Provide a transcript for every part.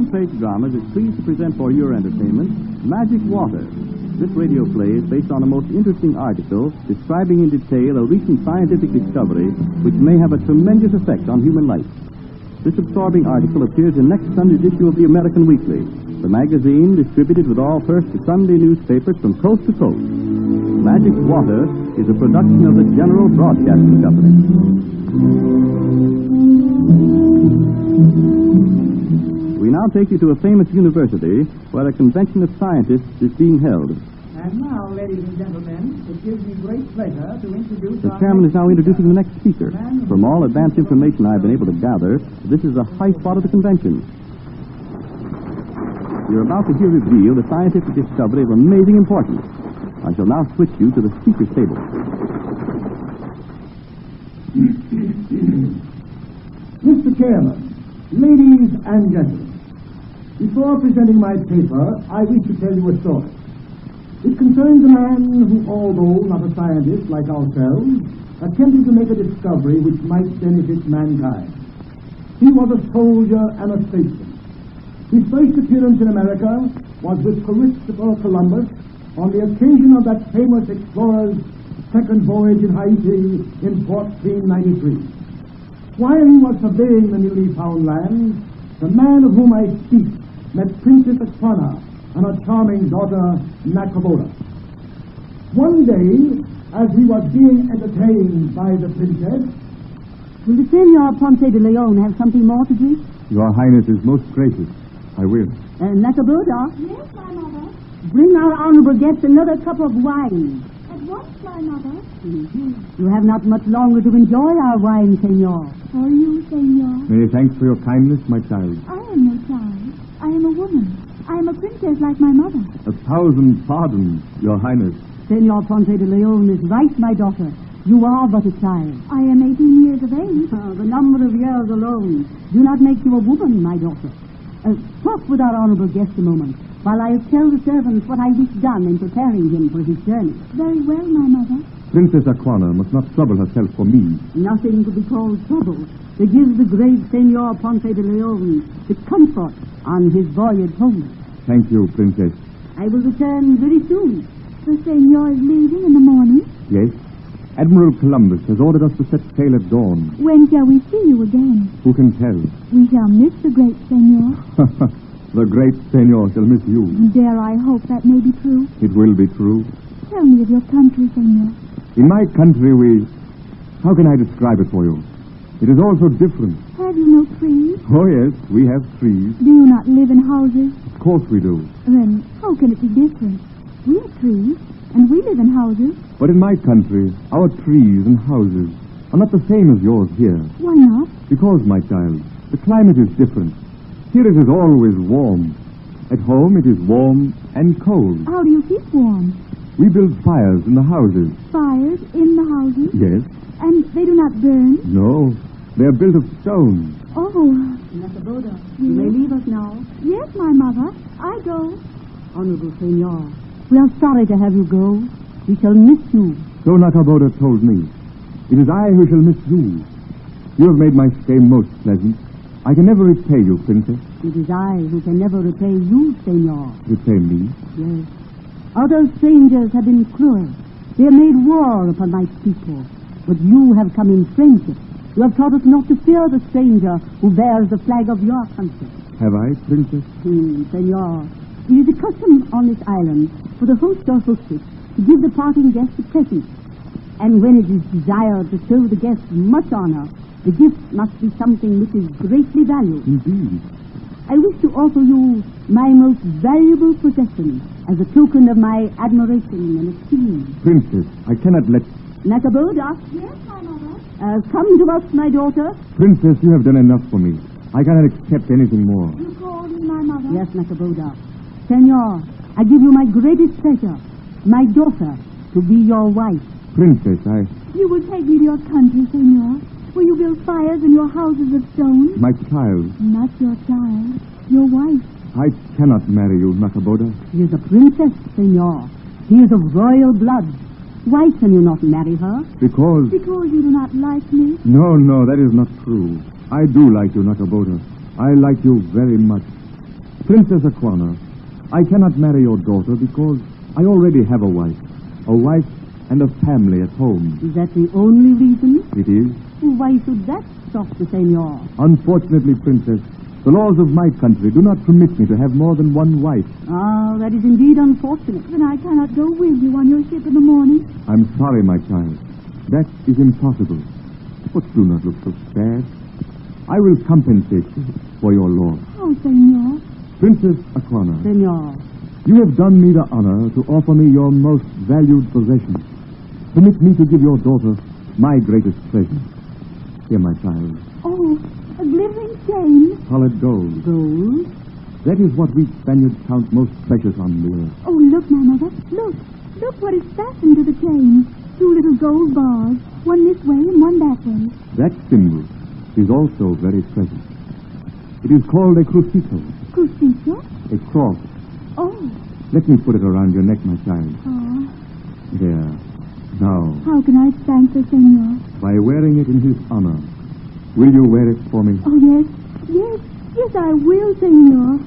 Trace Dramas is pleased to present for your entertainment Magic Water. This radio play is based on a most interesting article describing in detail a recent scientific discovery which may have a tremendous effect on human life. This absorbing article appears in next Sunday's issue of the American Weekly, the magazine distributed with all first Sunday newspapers from coast to coast. Magic Water is a production of the General Broadcasting Company. We now take you to a famous university where a convention of scientists is being held. And now, ladies and gentlemen, it gives me great pleasure to introduce... The chairman is now introducing the next speaker. From all advance information I've been able to gather, this is a high spot of the convention. You're about to hear revealed a scientific discovery of amazing importance. I shall now switch you to the speaker's table. Mr. Chairman, ladies and gentlemen, before presenting my paper, I wish to tell you a story. It concerns a man who, although not a scientist like ourselves, attempted to make a discovery which might benefit mankind. He was a soldier and a statesman. His first appearance in America was with Christopher Columbus on the occasion of that famous explorer's second voyage in Haiti in 1493. While he was surveying the newly found land, the man of whom I speak met Princess Aquana and her charming daughter, Nakaboda. One day, as he was being entertained by the princess... Will the Senor Ponce de Leon have something more to drink? Your Highness is most gracious. I will. Nakaboda? Yes, my mother. Bring our honorable guest another cup of wine. At once, my mother. You have not much longer to enjoy our wine, Senor. For you, Senor. Many thanks for your kindness, my child. I am no child. I am a woman. I am a princess like my mother. 1,000 pardons, Your Highness. Senor Ponce de Leon is right, my daughter. You are but a child. I am 18 years of age. The number of years alone do not make you a woman, my daughter. Talk with our honorable guest a moment, while I tell the servants what I wish done in preparing him for his journey. Very well, my mother. Princess Aquana must not trouble herself for me. Nothing could be called trouble to give the great Senor Ponce de Leon the comfort on his voyage home. Thank you, Princess. I will return very soon. The Senor is leaving in the morning. Yes. Admiral Columbus has ordered us to set sail at dawn. When shall we see you again? Who can tell? We shall miss the great Senor. The great Senor shall miss you. Dare I hope that may be true? It will be true. Tell me of your country, Senor. In my country, how can I describe it for you? It is all so different. Have you no trees? Oh, yes, we have trees. Do you not live in houses? Of course we do. Then how can it be different? We have trees, and we live in houses. But in my country, our trees and houses are not the same as yours here. Why not? Because, my child, the climate is different. Here it is always warm. At home it is warm and cold. How do you keep warm? We build fires in the houses. Fires in the houses? Yes. And they do not burn? No, they are built of stone. Oh. Nakaboda, you may leave us now. Yes, my mother. I go. Honorable Senor, we are sorry to have you go. We shall miss you. So Nakaboda told me. It is I who shall miss you. You have made my stay most pleasant. I can never repay you, Princess. It is I who can never repay you, Senor. Repay me? Yes. Other strangers have been cruel. They have made war upon my people. But you have come in friendship. You have taught us not to fear the stranger who bears the flag of your country. Have I, Princess? Senor, it is the custom on this island for the host or hostess to give the parting guest a present. And when it is desired to show the guest much honor, the gift must be something which is greatly valued. Indeed. I wish to offer you my most valuable possession as a token of my admiration and esteem. Princess, I cannot let... Nakaboda? Yes, my mother. Come to us, my daughter. Princess, you have done enough for me. I cannot accept anything more. You called me my mother? Yes, Nakaboda. Senor, I give you my greatest pleasure, my daughter, to be your wife. Princess, You will take me to your country, Senor, where you build fires in your houses of stone. My child. Not your child, your wife. I cannot marry you, Nakaboda. She is a princess, Senor. She is of royal blood. Why can you not marry her? Because you do not like me? No, that is not true. I do like you, Nakaboda. I like you very much. Princess Aquana, I cannot marry your daughter because I already have a wife and a family at home. Is that the only reason? It is. Why should that stop the senor? Unfortunately, Princess, the laws of my country do not permit me to have more than one wife. Ah, that is indeed unfortunate. Then I cannot go with you on your ship in the morning. I'm sorry, my child. That is impossible. But do not look so sad. I will compensate you for your loss. Oh, senor. Princess Aquana, Senor. you have done me the honor to offer me your most valued possession. Permit me to give your daughter my greatest treasure. Here, my child. Oh, a glittering chain. Solid gold. Gold? That is what we Spaniards count most precious on the earth. Oh, look, my mother. Look. Look what is fastened to the chain. 2 little gold bars. One this way and one that way. That symbol is also very precious. It is called a crucito, Crucito? a cross. Oh. Let me put it around your neck, my child. Oh. There. Now, How can I thank the senor? by wearing it in his honor, will you wear it for me? Oh, yes. Yes. Yes, I will, senor.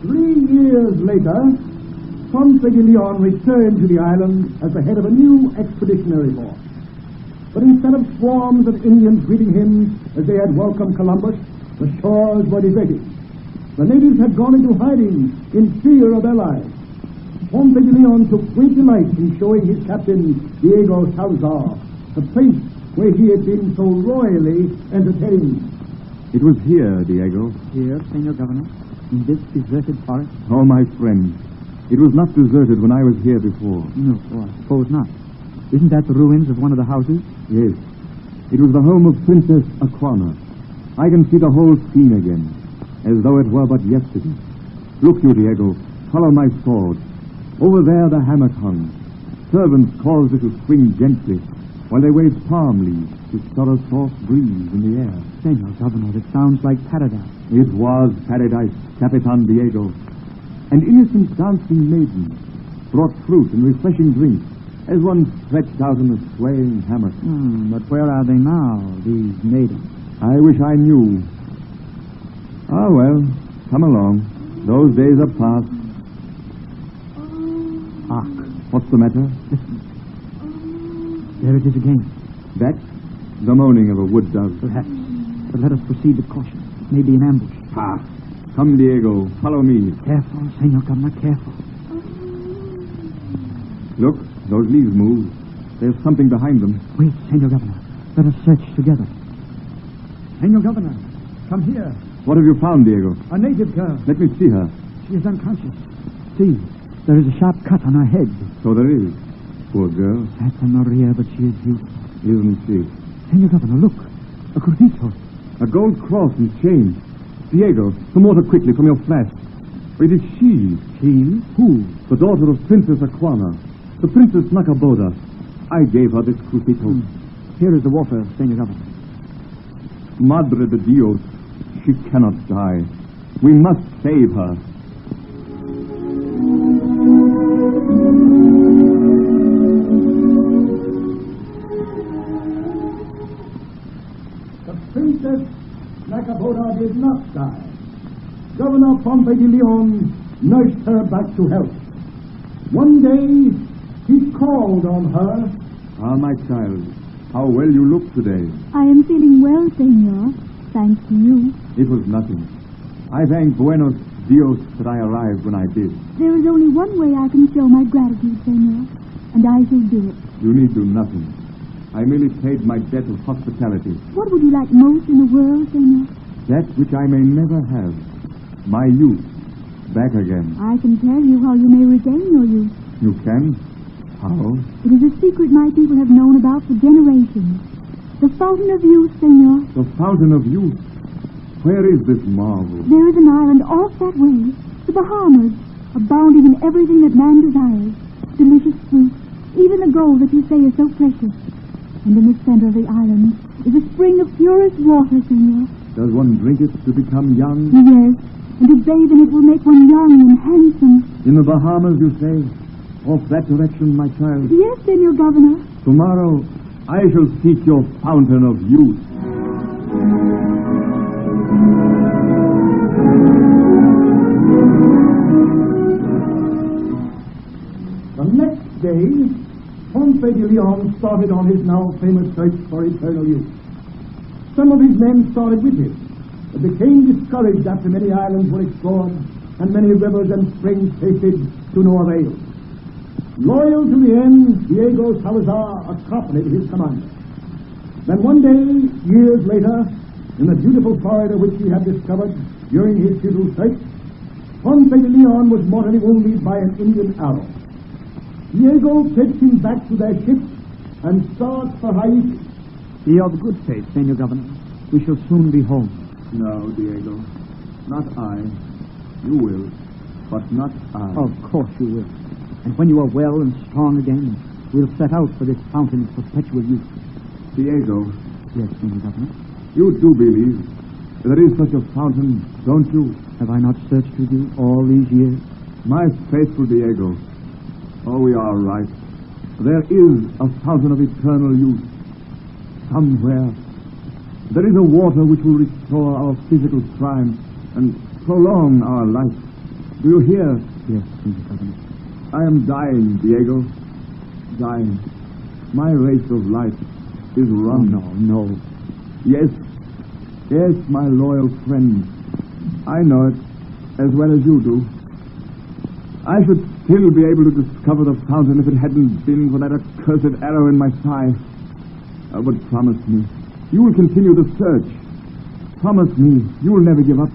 Years later, Ponce de Leon returned to the island as the head of a new expeditionary force. But instead of swarms of Indians greeting him as they had welcomed Columbus, the shores were deserted. The natives had gone into hiding in fear of their lives. Ponce de Leon took great delight in showing his captain, Diego Salazar, the place where he had been so royally entertained. It was here, Diego. Here, Senor Governor, in this deserted forest? Oh, my friend, it was not deserted when I was here before. No, I suppose not. Isn't that the ruins of one of the houses? Yes, it was the home of Princess Aquana. I can see the whole scene again, as though it were but yesterday. Look, you, Diego, follow my sword. Over there the hammock hung. Servants caused it to swing gently, while they waved palm leaves to stir a soft breeze in the air. Senor Governor, it sounds like paradise. It was paradise, Capitan Diego. And innocent dancing maidens brought fruit and refreshing drinks as one stretched out in a swaying hammock. But where are they now, these maidens? I wish I knew. Ah, well, come along. Those days are past. Hark. What's the matter? Listen. There it is again. That's the moaning of a wood dove. Perhaps. But let us proceed with caution. Maybe an ambush. Ah, come, Diego. Follow me. Careful, Senor Governor, careful. Look, those leaves move. There's something behind them. Wait, Senor Governor. Let us search together. Senor Governor, come here. What have you found, Diego? A native girl. Let me see her. She is unconscious. See, there is a sharp cut on her head. So there is. Poor girl. Santa Maria, but she is beautiful. Isn't she? Senor Governor, look. A crucito. A gold cross and chain. Diego, some water quickly from your flask. It is she. She? Who? The daughter of Princess Aquana. The Princess Nacaboda. I gave her this crucito. Here is the water, Senor Governor. Madre de Dios. She cannot die. We must save her. The Princess Nacaboda did not die. Governor Ponce de Leon nursed her back to health. One day, he called on her. Ah, my child, how well you look today. I am feeling well, senor. Thanks to you. It was nothing. I thank Buenos Dios that I arrived when I did. There is only one way I can show my gratitude, senor, and I shall do it. You need do nothing. I merely paid my debt of hospitality. What would you like most in the world, senor? That which I may never have. My youth. Back again. I can tell you how you may regain your youth. You can? How? It is a secret my people have known about for generations. The Fountain of Youth, senor. The Fountain of Youth. Where is this marvel? There is an island off that way, the Bahamas, abounding in everything that man desires. Delicious fruit, even the gold that you say is so precious. And in the center of the island is a spring of purest water, senor. Does one drink it to become young? Yes, and to bathe in it will make one young and handsome. In the Bahamas, you say? Off that direction, my child? Yes, senor governor. Tomorrow, I shall seek your fountain of youth. The next day, Ponce de Leon started on his now famous search for eternal youth. Some of his men started with him, but became discouraged after many islands were explored and many rivers and springs tasted to no avail. Loyal to the end, Diego Salazar accompanied his commander. Then one day, years later, in the beautiful Florida which he had discovered during his futile search, Ponce de Leon was mortally wounded by an Indian arrow. Diego takes him back to their ship and starts for Haiti. Be of good faith, Senor Governor. We shall soon be home. No, Diego. Not I. You will, but not I. Of course you will. And when you are well and strong again, we'll set out for this fountain of perpetual youth. Diego. Yes, Senor Governor. You do believe there is such a fountain, don't you? Have I not searched with you all these years? My faithful Diego. Oh, we are right. There is a fountain of eternal youth. Somewhere. There is a water which will restore our physical prime and prolong our life. Do you hear? Yes, Senor Governor. I am dying, Diego. Dying. My race of life is run. No. Yes. Yes, my loyal friend. I know it as well as you do. I should still be able to discover the fountain if it hadn't been for that accursed arrow in my thigh. Oh, but promise me, you will continue the search. Promise me, you will never give up.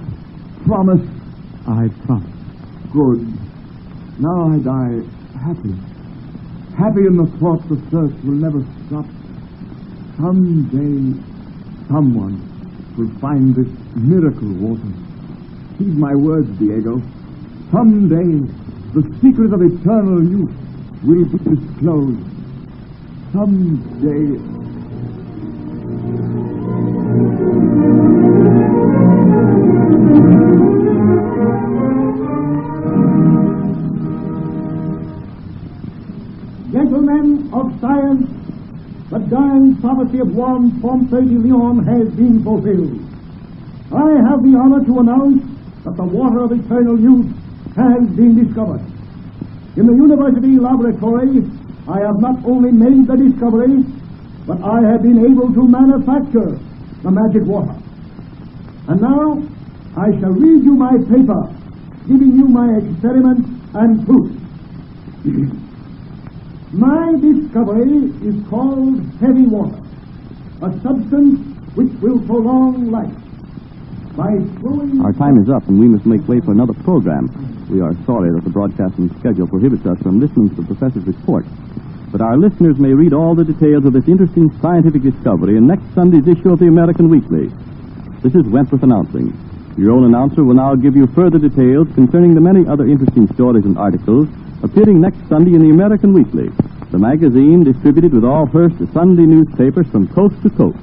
Promise. I promise. Good. Now I die happy. Happy in the thought the search will never stop. Someday, someone will find this miracle water. Heed my words, Diego. Someday, the secret of eternal youth will be disclosed. Someday. Gentlemen of science, the dying prophecy of Juan Ponce de Leon has been fulfilled. I have the honor to announce that the water of eternal youth has been discovered. In the university laboratory, I have not only made the discovery, but I have been able to manufacture the magic water. And now, I shall read you my paper, giving you my experiment and proof. My discovery is called heavy water, a substance which will prolong life. By throwing... Our time is up, and we must make way for another program. We are sorry that the broadcasting schedule prohibits us from listening to the professor's report. But our listeners may read all the details of this interesting scientific discovery in next Sunday's issue of the American Weekly. This is Wentworth announcing. Your own announcer will now give you further details concerning the many other interesting stories and articles appearing next Sunday in the American Weekly, the magazine distributed with all Hearst Sunday newspapers from coast to coast.